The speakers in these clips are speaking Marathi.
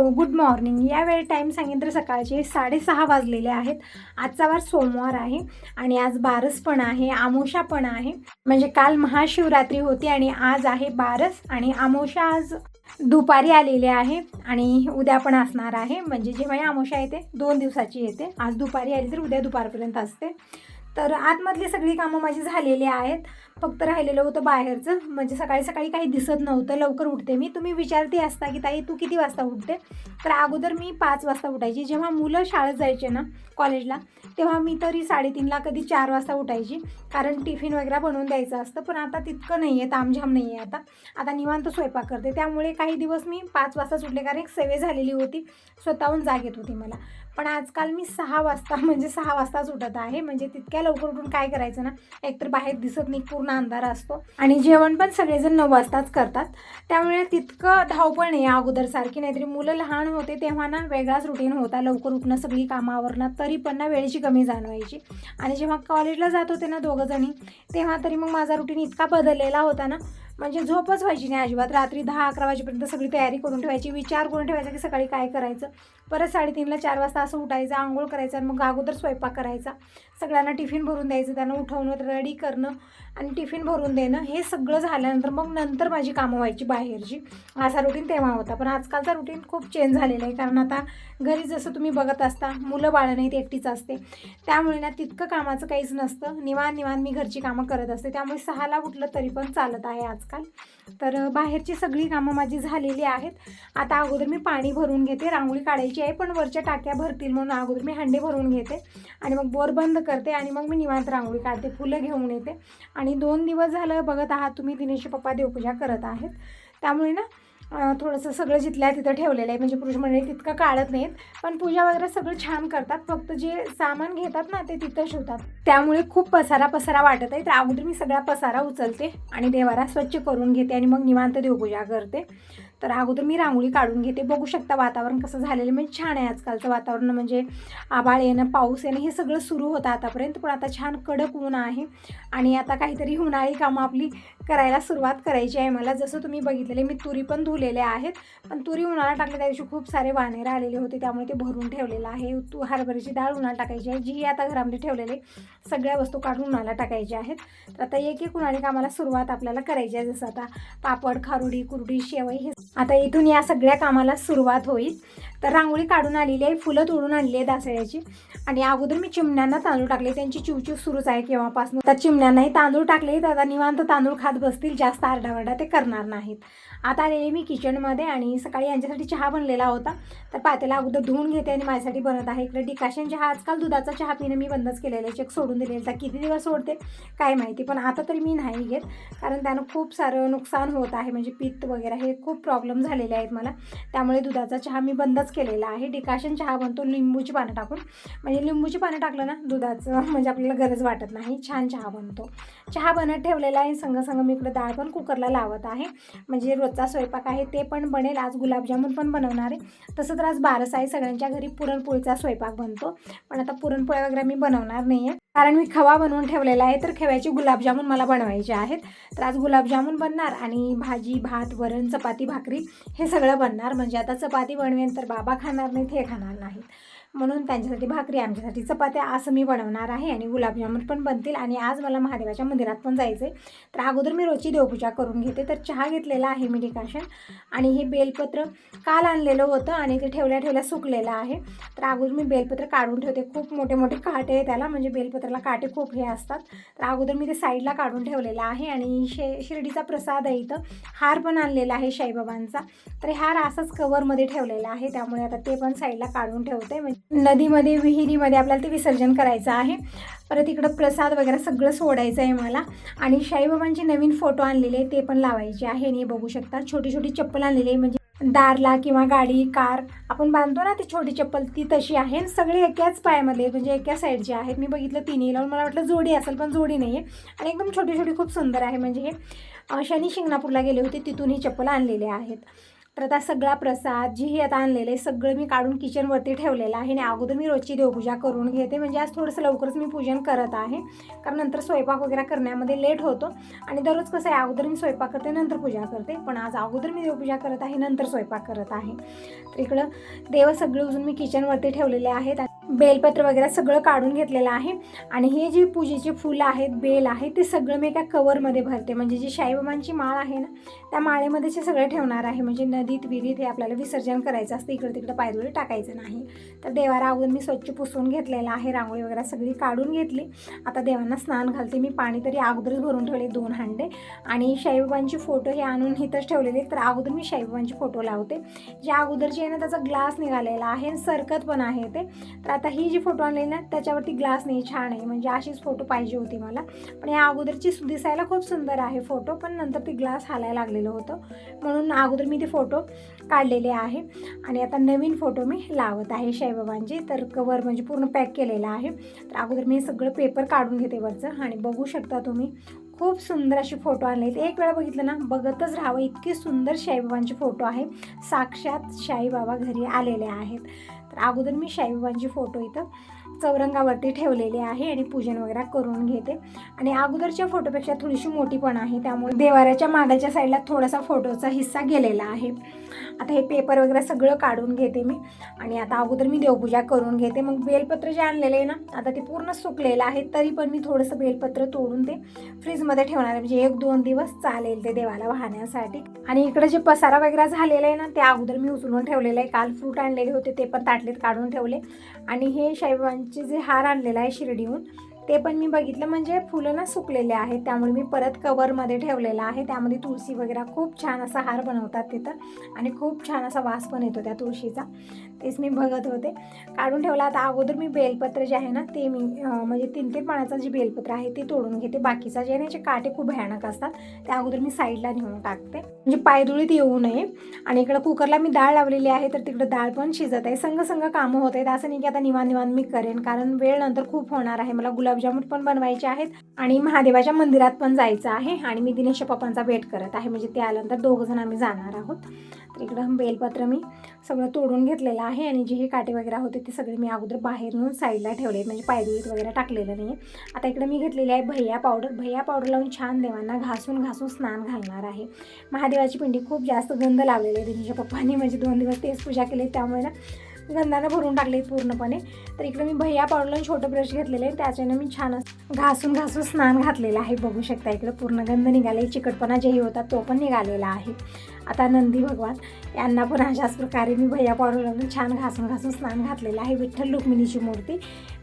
Good morning. यावेळी टाईम सांगेन तर सकाळचे 6:30 वाजलेले आहेत. आजचा वार सोमवार आहे आणि आज बारस पण आहे, अमावस्या पण आहे. म्हणजे काल महाशिवरात्री होती आणि आज आहे बारस आणि अमावस्या आज दुपारी आलेली आहे आणि उद्या पण असणार आहे. म्हणजे जेव्हा अमावस्या येते 2 दिवसाची येते. आज दुपारी आली तर उद्या दुपारपर्यंत असते. तर आतमधली सगळी कामं माझी झालेली आहेत. फक्त राहिलेलं होतं बाहेरचं. म्हणजे सकाळी सकाळी काही दिसत नव्हतं. लवकर उठते मी. तुम्ही विचारते असता की ताई तू किती वाजता उठते? तर अगोदर मी 5 वाजता उठायची. जेव्हा मुलं शाळेत जायचे ना कॉलेजला, तेव्हा मी तरी 3:30ला कधी 4 वाजता उठायची. कारण टिफिन वगैरे बनवून द्यायचं असतं. पण आता तितकं नाही आहे, तामझाम नाही आहे आता निवांत स्वयंपाक करते. त्यामुळे काही दिवस मी 5 वाजताच उठले, कारण एक सवय झालेली होती. स्वतःहून जाग येत होती मला. पण आजकाल मी 6 वाजता म्हणजे 6 वाजताच उठत आहे. म्हणजे तितक्या लवकर उठून काय करायचं ना, एकतर बाहेर दिसत नाही, पूर्ण अंधार असतो आणि जेवण पण सगळेजण 9 वाजताच करतात. त्यामुळे तितकं धावपळ नाही अगोदरसारखी. नाहीतरी मुलं लहान होते तेव्हा ना वेगळाच रुटीन होता. लवकर उठणं, सगळी कामं आवरणं, तरी पण ना वेळेची कमी जाणवायची. आणि जेव्हा कॉलेजला जात होते ना दोघंजणी, तेव्हा तरी मग माझा रुटीन इतका बदललेला होता ना, म्हणजे झोपच व्हायची नाही अजिबात. रात्री 10-11 वाजेपर्यंत सगळी तयारी करून ठेवायची, विचार करून ठेवायचा की सकाळी काय करायचं. परत 3:30ला 4 वाजता असं उठायचं, आंघोळ करायचं आणि मग अगोदर स्वयंपाक करायचा. सगळ्यांना टिफिन भरून द्यायचं, त्यांना उठवणं, रेडी करणं आणि टिफिन भरून देणं, हे सगळं झाल्यानंतर मग नंतर माझी कामं व्हायची बाहेरची. असा रुटीन तेव्हा होता. पण आजकालचा रुटीन खूप चेंज झालेला आहे. कारण आता घरी जसं तुम्ही बघत असता, मुलं बाळं नाहीत, एकटीच असते. त्यामुळे ना तितकं कामाचं काहीच नसतं. निवांत मी घरची कामं करत असते. त्यामुळे 6ला उठलं तरी पण चालत आहे आजकाल. तर बाहेरची सगळी कामं माझी झालेली आहेत. आता अगोदर मी पाणी भरून घेते. रांगोळी काढायची आहे, पण वरच्या टाक्या भरतील म्हणून अगोदर मी हंडे भरून घेते आणि मग बोर बंद करते आणि मग मी निवांत रांगोळी काढते, फुलं घेऊन येते. आणि 2 दिवस झालं बघत आहात तुम्ही, दिनेशचे पप्पा देवपूजा करत आहेत. त्यामुळे ना थोडंसं सगळं जिथल्या तिथं ठेवलेलं आहे. म्हणजे पुरुष मंडळी तितकं काढत नाहीत, पण पूजा वगैरे सगळं छान करतात. फक्त जे सामान घेतात ना ते तिथं ठेवतात. त्यामुळे खूप पसारा वाटत आहे. तर अगोदर मी सगळा पसारा उचलते आणि देवारा स्वच्छ करून घेते आणि मग निवांत देवपूजा करते. तर अगोदर मी रांगोळी काढून घेते. बघू शकता वातावरण कसं झालेलं, म्हणजे छान आहे आजकालचं वातावरण. म्हणजे आभाळ येणं, पाऊस येणं हे सगळं सुरू होतं आतापर्यंत, पण आता छान कडक ऊन आहे आणि आता काहीतरी उन्हाळी कामं आपली करायला सुरुवात करायची आहे मला. जसं तुम्ही बघितलेले मी तुरी पण धुलेले आहेत, पण तुरी उन्हाळा टाकले त्या दिवशी खूप सारे वानेर आलेले होते, त्यामुळे ते भरून ठेवलेलं आहे. हरभऱ्याची डाळ उन्हाळा टाकायची आहे, जी आता घरामध्ये ठेवलेले सगळ्या वस्तू काढून उन्हाळा टाकायच्या आहेत. तर आता एक उन्हाळी कामाला सुरुवात आपल्याला करायची आहे. जसं आता पापड, खारुडी, कुरडी, शेवई, हे आता इथून या सगळ्या कामाला सुरुवात होईल. तर रांगोळी काढून आलेली आहे, फुलं तोडून आणली आहे दासळ्याची आणि अगोदर मी चिमण्यांना तांदूळ टाकले. त्यांची चिवचिव सुरूच आहे केव्हापासून. त्या चिमण्यांनाही तांदूळ टाकले, तर आता निवांत तांदूळ खात बसतील, जास्त आरडाओरडा ते करणार नाहीत. आता आलेले मी किचनमध्ये आणि सकाळी यांच्यासाठी चहा बनलेला होता, तर पातेला अगोदर धुवून घेते आणि माझ्यासाठी बनत आहे. इकडे डिकाशन चहा, आजकाल दुधाचा चहा पिणं मी बंदच केलेलं आहे. चेक सोडून दिलेला. किती दिवस सोडते काय माहिती, पण आता तरी मी नाही घेत, कारण त्यानं खूप सारं नुकसान होत आहे. म्हणजे पित्त वगैरे हे खूप प्रॉब्लेम झालेले आहेत मला. त्यामुळे दुधाचा चहा मी बंदच केलेला आहे. डिकाशन चहा बनतो लिंबूची पानं टाकून. म्हणजे लिंबूची पानं टाकलं ना दुधाचं, म्हणजे आपल्याला गरज वाटत नाही, छान चहा बनतो. चहा बनत ठेवलेला आहे. संग मी इकडे डाळ पण कुकरला लावत आहे. म्हणजे रोजचा स्वयंपाक आहे ते पण बनेल. आज गुलाबजामुन पण बनवणार आहे. तसं तर आज बारस आहे, सगळ्यांच्या घरी पुरणपोळीचा स्वयंपाक बनतो, पण आता पुरणपोळ्या वगैरे मी बनवणार नाही आहे, कारण मी खवा बनवून ठेवलेला आहे. तर खव्याचे गुलाबजामुन मला बनवायचे आहेत. तर आज गुलाबजामुन बनणार आणि भाजी, भात, वरण, चपाती, भाकरी हे सगळं बनणार. म्हणजे आता चपाती बनवेन तर बाबा खाणार नाहीत, हे खाणार नाहीत, म्हणून त्यांच्यासाठी भाकरी, आमच्यासाठी चपात्या असं मी बनवणार आहे. आणि गुलाबजामुन पण बनतील. आणि आज मला महादेवाच्या मंदिरात पण जायचं आहे, तर अगोदर मी रोजची देवपूजा करून घेते. तर चहा घेतलेला आहे मी डिकाशन आणि हे बेलपत्र काल आणलेलं होतं आणि ते ठेवल्या सुकलेलं आहे. तर अगोदर मी बेलपत्र काढून ठेवते. खूप मोठे मोठे काटे आहे त्याला, म्हणजे बेलपत्राला काटे खूप हे असतात. तर अगोदर मी ते साईडला काढून ठेवलेलं आहे. आणि शिर्डीचा प्रसाद आहे इथं. हार पण आणलेला आहे साईबाबांचा, तर हार असाच कवरमध्ये ठेवलेला आहे, त्यामुळे आता ते पण साईडला काढून ठेवते. म्हणजे नदीमध्ये, विहिरीमध्ये आपल्याला ते विसर्जन करायचं आहे. परत इकडं प्रसाद वगैरे सगळं सोडायचं आहे मला. आणि साईबाबांचे नवीन फोटो आणलेले ते पण लावायचे आहे. आणि बघू शकता छोटी चप्पल आणलेली आहे, म्हणजे दारला किंवा गाडी, कार आपण बांधतो ना ती छोटी चप्पल, ती तशी आहे. सगळे एकाच पायामध्ये, म्हणजे एका साईडचे आहेत. मी बघितलं तिन्ही लावून, मला वाटलं जोडी असेल, पण जोडी नाही आहे आणि एकदम छोटी खूप सुंदर आहे. म्हणजे हे शनी शिंगणापूरला गेले होते, तिथून ही चप्पल आणलेले आहेत. तर आता सगळा प्रसाद जेही आता आणलेलं आहे सगळं मी काढून किचनवरती ठेवलेलं आहे आणि अगोदर मी रोजची देवपूजा करून घेते. म्हणजे आज थोडंसं लवकरच मी पूजन करत आहे, कारण नंतर स्वयंपाक वगैरे करण्यामध्ये लेट होतो. आणि दररोज कसं आहे, अगोदर मी स्वयंपाक करते नंतर पूजा करते, पण आज अगोदर मी देवपूजा करत आहे नंतर स्वयंपाक करत आहे. तर इकडं देव सगळे उजून मी किचनवरती ठेवलेले आहेत. बेलपत्र वगैरे सगळं काढून घेतलेलं आहे. आणि हे जे पूजेचे फुलं आहेत, बेल आहे, ते सगळं मी एका कवरमध्ये भरते. म्हणजे जी साईबाबांची माळ आहे ना, त्या माळेमध्येच हे सगळं ठेवणार आहे. म्हणजे नदीत विहिरीत हे आपल्याला विसर्जन करायचं असतं, इकडे तिकडे पायदुळी टाकायचं नाही. तर देवारा अगोदर मी स्वच्छ पुसून घेतलेला आहे, रांगोळी वगैरे सगळी काढून घेतली. आता देवांना स्नान घालते. मी पाणी तरी अगोदरच भरून ठेवले 2 हांडे. आणि साईबाबांची फोटो हे आणून इथंच ठेवलेले. तर अगोदर मी साईबाबांची फोटो लावते. जे अगोदरची आहे ना, त्याचा ग्लास निघालेला आहे, सरकत पण आहे ते. तर आता ही जी फोटो आणली ना, त्याच्यावरती ग्लास नाही, छान आहे. म्हणजे अशीच फोटो पाहिजे होती मला. पण या अगोदरची दिसायला खूप सुंदर आहे फोटो, पण नंतर ती ग्लास हालायला लागलेलं होतं, म्हणून अगोदर मी ते फोटो काढलेले आहे. आणि आता नवीन फोटो मी लावत आहे साईबाबांची. तर कवर म्हणजे पूर्ण पॅक केलेला आहे. तर अगोदर मी सगळं पेपर काढून घेते वरचं. आणि बघू शकता तुम्ही खूप सुंदर असे फोटो आणले. एक वेळा बघितलं ना, बघतच राहावं, इतके सुंदर साईबाबांचे फोटो आहे. साक्षात साईबाबा घरी आलेले आहेत. तर अगोदर मी साईबाबांची फोटो इथं चौरंगावरती ठेवलेली आहे आणि पूजन वगैरे करून घेते. आणि अगोदरच्या फोटोपेक्षा थोडीशी मोठी पण आहे, त्यामुळे देवाऱ्याच्या मागच्या साईडला थोडासा फोटोचा हिस्सा गेलेला आहे. आता हे पेपर वगैरे सगळं काढून घेते मी. आणि आता अगोदर मी देवपूजा करून घेते. मग बेलपत्र जे आणलेलं आहे ना, आता ते पूर्ण सुकलेलं आहे, तरी पण मी थोडंसं बेलपत्र तोडून ते फ्रीजमध्ये ठेवणार आहे. म्हणजे 1-2 दिवस चालेल ते देवाला वाहण्यासाठी. आणि इकडे जे पसारा वगैरे झालेला आहे ना, ते अगोदर मी उचलून ठेवलेलं आहे. काल फ्रूट आणलेले होते, ते पण ताटलीत काढून ठेवले. आणि हे साईबाबांचे जे हार आणलेला आहे शिर्डीहून, ते पण मी बघितलं, म्हणजे फुलं ना सुकलेले आहेत, त्यामुळे मी परत कवरमध्ये ठेवलेलं आहे. त्यामध्ये तुळशी वगैरे खूप छान असा हार बनवतात तिथं, आणि खूप छान असा वास पण येतो त्या तुळशीचा. तेच मी बघत होते, काढून ठेवला. आता अगोदर मी बेलपत्र जे आहे ना, ते मी म्हणजे 3-3 पानाचं जे बेलपत्र आहे ते तोडून घेते. बाकीचा जे आहे त्याचे काटे खूप भयानक असतात, त्या अगोदर मी साईडला नेऊन टाकते, म्हणजे पायधुळीत येऊ नये. आणि इकडं कुकरला मी डाळ लावलेली आहे, तर तिकडं डाळ पण शिजत आहे. संग कामं होत आहेत, असं नाही की आता निवांत मी करेन, कारण वेळ नंतर खूप होणार आहे. मला गुलाबजामुन पण बनवायचे आहेत आणि महादेवाच्या मंदिरात पण जायचं आहे. आणि मी दिनेश पप्पांचा वेट करत आहे, म्हणजे ते आल्यानंतर 2 जण आम्ही जाणार आहोत. तर इकडं बेलपत्र मी सगळं तोडून घेतलेलं आहे. आणि जे हे काटे वगैरे होते ते सगळे मी अगोदर बाहेर नेऊन साईडला ठेवले, म्हणजे पायदुळीत वगैरे टाकलेलं नाही. आता इकडे मी घेतलेली आहे भैया पावडर लावून छान देवांना घासून स्नान घालणार आहे. महादेवाची पिंडी खूप जास्त गंध लावलेली आहे दिनेश पप्पांनी, म्हणजे 2 दिवस तेच पूजा केली, त्यामुळे ना गंधानं भरून टाकले पूर्णपणे. तर इकडे मी भैया पावडर लावून छोटं ब्रश घेतलेलं आहे, त्याच्यानं मी छान घासून स्नान घातलेलं आहे. बघू शकता इकडे पूर्ण गंध निघाले, चिकटपणा जेही होता तो पण निघालेला आहे. आता नंदी भगवान यांना पण अशाच प्रकारे मी भैया पावडर लावून छान घासून स्नान घातलेलं आहे. विठ्ठल रुक्मिणीची मूर्ती,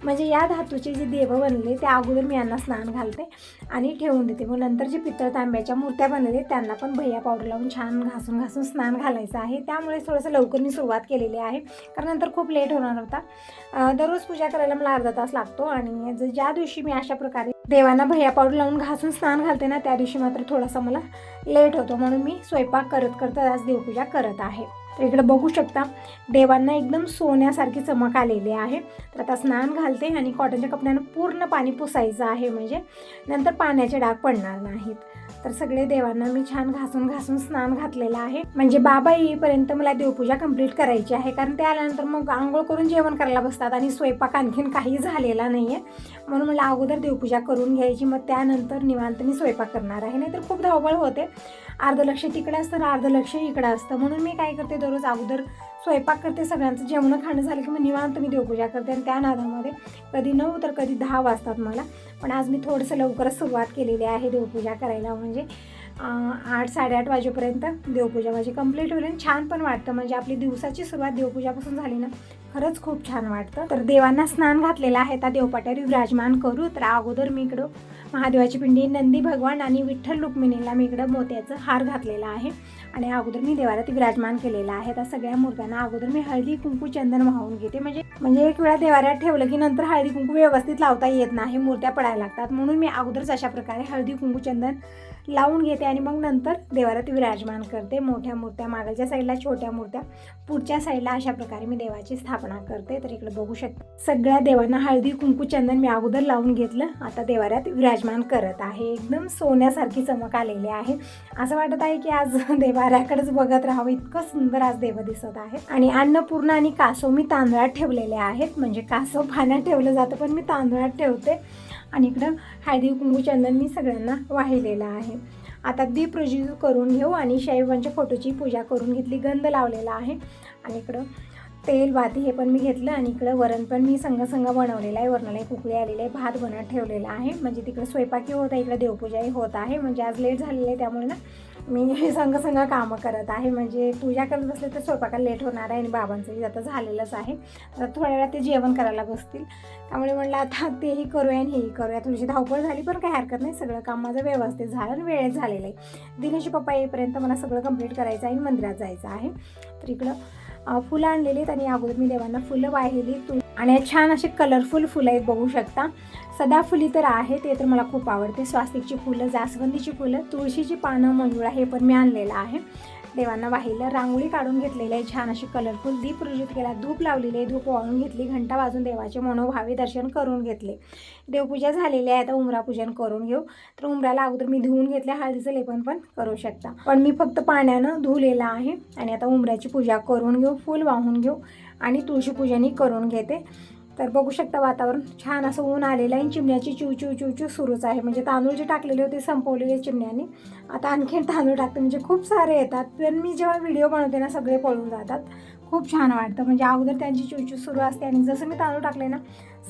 म्हणजे या धातूचे जे देव बनले ते अगोदर मी यांना स्नान घालते आणि ठेवून देते. मग नंतर जे पितळ तांब्याच्या मूर्त्या बनले त्यांना पण भैया पावडर लावून छान घासून स्नान घालायचं आहे. त्यामुळे थोडंसं लवकर मी सुरुवात केलेली आहे, कारण नंतर खूप लेट होणार होता. दररोज पूजा करायला मला अर्धा तास लागतो. आणि ज्या दिवशी मी अशा प्रकारे देवांना भैया पावडर लावून घासून स्नान घालते ना, त्या दिवशी मात्र थोडासा मला लेट होतो, म्हणून मी स्वयंपाक करत आज देवपूजा करत आहे. तर इकडे बघू शकता देवांना एकदम सोन्यासारखी चमक आलेली आहे. तर आता स्नान घालते आणि कॉटनच्या कपड्यानं पूर्ण पाणी पुसायचं आहे, म्हणजे नंतर पाण्याचे डाग पडणार नाहीत. तर सगळे देवांना मी छान घासून स्नान घातलेलं आहे. म्हणजे बाबा येईपर्यंत मला देवपूजा कंप्लीट करायची आहे, कारण ते आल्यानंतर मग आंघोळ करून जेवण करायला बसतात आणि स्वयंपाक आणखीन काही झालेला नाही आहे, म्हणून मला अगोदर देवपूजा करून घ्यायची, मग त्यानंतर निवांत मी स्वयंपाक करणार आहे. नाहीतर खूप धावपळ होते, अर्ध लक्ष तिकडे असतं अर्ध लक्ष इकडं असतं. म्हणून मी काय करते, दररोज अगोदर स्वयंपाक करते, सगळ्यांचं जेवण खाणं झालं की मग निवांत मी देवपूजा करते. आणि त्या नादामध्ये कधी 9 तर कधी 10 वाजतात मला. पण आज मी थोडंसं लवकरच सुरुवात केलेली आहे देवपूजा करायला, म्हणजे 8-8:30 वाजेपर्यंत देवपूजा माझी कंप्लीट होईल. आणि छान पण वाटतं, म्हणजे आपली दिवसाची सुरुवात देवपूजापासून झाली ना, खरंच खूप छान वाटतं. तर देवांना स्नान घातलेलं आहे, आता देवपाट्यावर विराजमान करू. तर अगोदर मी इकडं महादेवाची पिंडी, नंदी भगवान आणि विठ्ठल रुक्मिणीला मी इकडं मोत्याचं हार घातलेला आहे. आणि अगोदर मी देवाला ती विराजमान केलेला आहे. त्या सगळ्या मूर्त्यांना अगोदर मी हळदी कुंकू चंदन वाहून घेते, म्हणजे एक वेळा देवाऱ्यात ठेवलं की नंतर हळदी कुंकू व्यवस्थित लावता येत नाही, मूर्त्या पडायला लागतात. म्हणून मी अगोदरच अशा प्रकारे हळदी कुंकू चंदन लावून घेते आणि मग नंतर देवाऱ्यात विराजमान करते. मोठ्या मूर्त्या मागच्या साईडला, छोट्या मूर्त्या पुढच्या साईडला, अशा प्रकारे मी देवाची स्थापना करते. तर इकडे बघू शकता सगळ्या देवांना हळदी कुंकू चंदन मी अगोदर लावून घेतलं, आता देवाऱ्यात विराजमान करत आहे. एकदम सोन्यासारखी चमक आलेली आहे. असं वाटत आहे की आज देवा वाऱ्याकडेच बघत राहावं इतकं सुंदर आज देव दिसत आहे. आणि अन्नपूर्णा आणि कासव मी तांदळात ठेवलेले आहेत, म्हणजे कासव पाण्यात ठेवलं जातं पण मी तांदळात ठेवते. आणि इकडं हळदी कुंकू चंदन मी सगळ्यांना वाहिलेलं आहे. आता दीप प्रज्वलित करून घेऊ आणि साईबाबांच्या फोटोची पूजा करून घेतली, गंध लावलेला आहे. आणि इकडं तेल वाती हे पण मी घेतलं. आणि इकडं वरण पण मी संग बनवलेलं आहे, वरणाला एक उकळी आलेली आहे, भात बनत ठेवलेला आहे, म्हणजे तिकडं स्वयंपाकी होत आहे, इकडे देवपूजाही होत आहे. म्हणजे आज लेट झालेलं आहे त्यामुळे ना मी संग कामं करत आहे, म्हणजे पूजा करत बसले तर स्वयंपाकाला लेट होणार आहे. आणि बाबांचंही आता झालेलंच आहे, तर थोड्या वेळात ते जेवण करायला बसतील, त्यामुळे म्हणलं आता तेही करूया आणि हेही करूया. थोडीशी धावपळ झाली पण काही हरकत नाही, सगळं काम माझं व्यवस्थित झालं आणि वेळेत झालेलं आहे. दिनेशचे पप्पा येईपर्यंत मला सगळं कंप्लीट करायचं आहे आणि मंदिरात जायचं आहे. तर इकडं फुलं आणलेली आहेत आणि अगोदर मी देवांना फुलं वाहिली. आणि छान असे कलरफुल फुलं आहेत, बघू शकता. सदाफुली तर आहे, ते तर मला खूप आवडते. स्वास्तिकची फुलं, जास्वंदीची फुलं, तुळशीची पानं, मंजुळा हे पण मी आणलेलं आहे. देवांना वाहिलं, रांगोळी काढून घेतलेली आहे छान अशी कलरफुल, दीप प्रज्वलित केला, धूप लावलेली आहे, धूप वाळून घेतली, घंटा वाजून देवाचे मनोभावे दर्शन करून घेतले. देवपूजा झालेली आहे, आता उंबरा पूजन करून घेऊ. तर उंबऱ्याला अगोदर मी धुवून घेतले, हळदीचं लेपन पण करू शकता, पण मी फक्त पाण्यानं धुलेलं आहे. आणि आता उंबऱ्याची पूजा करून घेऊ, फूल वाहून घेऊ आणि तुळशी पूजनही करून घेते. तर बघू शकता वातावरण छान असं ऊन आलेलं आहे, चिमण्याची चिवचिव सुरूच आहे. म्हणजे तांदूळ जे टाकलेले होते संपवलेले चिमण्याने, आता आणखीन तांदूळ टाकते, म्हणजे खूप सारे येतात. पण मी जेव्हा व्हिडिओ बनवते ना सगळे पळून जातात, खूप छान वाटतं. म्हणजे अगोदर त्यांची चिवचिव सुरू असते आणि जसं मी तांदूळ टाकले ना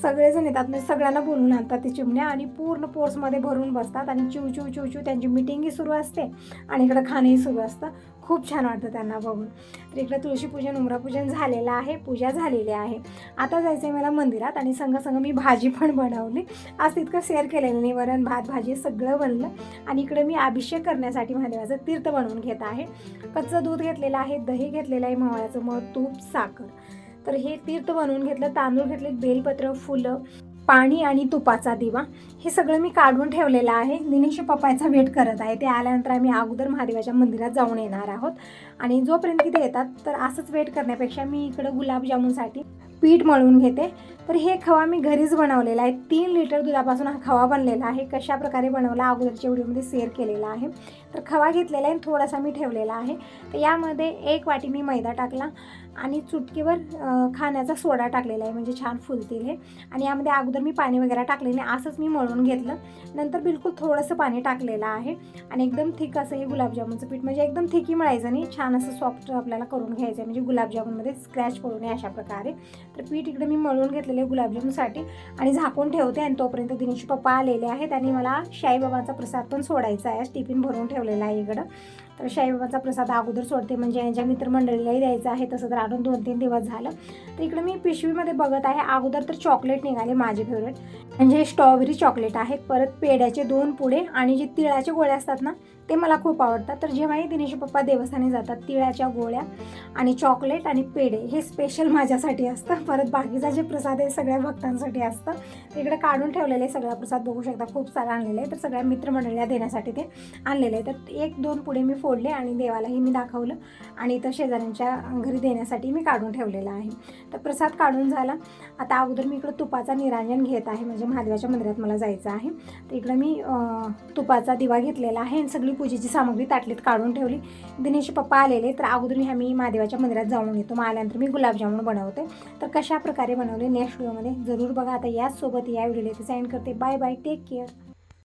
सगळेजण येतात, म्हणजे सगळ्यांना बोलून आणतात ते चिमण्या आणि पूर्ण पोर्समध्ये भरून बसतात आणि चिवचिव त्यांची मिटिंगही सुरू असते आणि इकडं खाणंही सुरू असतं. खूप छान वाटतं त्यांना बघून. तर इकडं तुळशीपूजन उंबरापूजन झालेलं आहे, पूजा झालेली आहे. आता जायचं आहे मला मंदिरात आणि संग मी भाजी पण बनवली. आज तितकं शेअर केलेलं नाही, वरण भात भाजी सगळं बनलं. आणि इकडे मी अभिषेक करण्यासाठी महादेवाचं तीर्थ बनवून घेत आहे. कच्चं दूध घेतलेलं आहे, दही घेतलेलं आहे, मवाळाचं मध, तूप, साखर. तर हे तीर्थ बनवून घेतलं, तांदूळ घेतले, बेलपत्र, फुलं, पाणी आणि तुपाचा दिवा हे सगळं मी काढून ठेवलेलं आहे. दिनेश पप्पाचा वेट करत आहे, ते आल्यानंतर आम्ही अगोदर महादेवाच्या मंदिरात जाऊन येणार आहोत. आणि जोपर्यंत तिथे येतात तर असंच वेट करण्यापेक्षा मी इकडं गुलाबजामुनसाठी पीठ मळून घेते. तर हे खवा मी घरीच बनवलेला आहे, 3 लिटर दुधापासून हा खवा बनलेला आहे. कशा प्रकारे बनवला अगोदरच्या व्हिडिओमध्ये शेअर केलेला आहे. तर खवा घेतलेला आहे, थोडासा मी ठेवलेला आहे. तर यामध्ये 1 वाटी मी मैदा टाकला आणि चुटकीवर खाण्याचा सोडा टाकलेला आहे, म्हणजे छान फुलतील हे. आणि यामध्ये अगोदर मी पाणी वगैरे टाकले नाही, असंच मी मळून घेतलं. नंतर बिलकुल थोडंसं पाणी टाकलेलं आहे आणि एकदम थिक असं हे गुलाबजामुनचं पीठ, म्हणजे एकदम थिकही मळायचं नाही, छान असं सॉफ्ट आपल्याला करून घ्यायचं आहे, म्हणजे गुलाबजामुनमध्ये स्क्रॅच पडू नये अशा प्रकारे. तर पीठ इकडे मी मळून घेतलेले गुलाबजामुनसाठी आणि झाकून ठेवते. आणि तोपर्यंत दिनेश पप्पा आलेले आहेत आणि मला साईबाबांचा प्रसाद पण सोडायचा आहे, टिफिन भरून ठेवलेला आहे इकडं. तर साईबाबांचा प्रसाद अगोदर सोडते, म्हणजे यांच्या मित्रमंडळीलाही द्यायचं आहे, तसं तर आणून 2-3 दिवस झालं. तर इकडे मी पिशवीमध्ये बघत आहे, अगोदर तर चॉकलेट निघाले माझे फेवरेट, म्हणजे स्ट्रॉबेरी चॉकलेट आहेत. परत पेड्याचे 2 पुडे आणि जे तिळाचे गोळे असतात ना ते मला खूप आवडतात. तर जेव्हाही दिनेश पप्पा देवस्थानी जातात, तिळाच्या गोळ्या आणि चॉकलेट आणि पेढे हे स्पेशल माझ्यासाठी असतं. परत बाकीचा जे प्रसाद आहे सगळ्या भक्तांसाठी असतं. इकडे काढून ठेवलेले सगळा प्रसाद बघू शकता, खूप सारा आणलेला आहे. तर सगळ्या मित्रमंडळीला देण्यासाठी ते आणलेले आहे. तर 1-2 पुढे मी फोडले आणि देवालाही मी दाखवलं आणि इथं शेजाऱ्यांच्या घरी देण्यासाठी मी काढून ठेवलेला आहे. तर प्रसाद काढून झाला. आता अगोदर मी इकडं तुपाचा निरांजन घेत आहे, म्हणजे महादेवाच्या मंदिरात मला जायचं आहे. तर इकडं मी तुपाचा दिवा घेतलेला आहे आणि सगळी पूजेची सामग्री ताटलीत काढून ठेवली. दिनेश पप्पा आलेले, तर अगोदर आम्ही महादेवाच्या मंदिरात जाऊन येतो, मग आल्यानंतर मी गुलाबजामुन बनवते. तर कशा प्रकारे बनवले नेक्स्ट व्हिडिओमध्ये जरूर बघा. आता याचसोबत या व्हिडिओला इथे साइन करते. Bye bye, take care.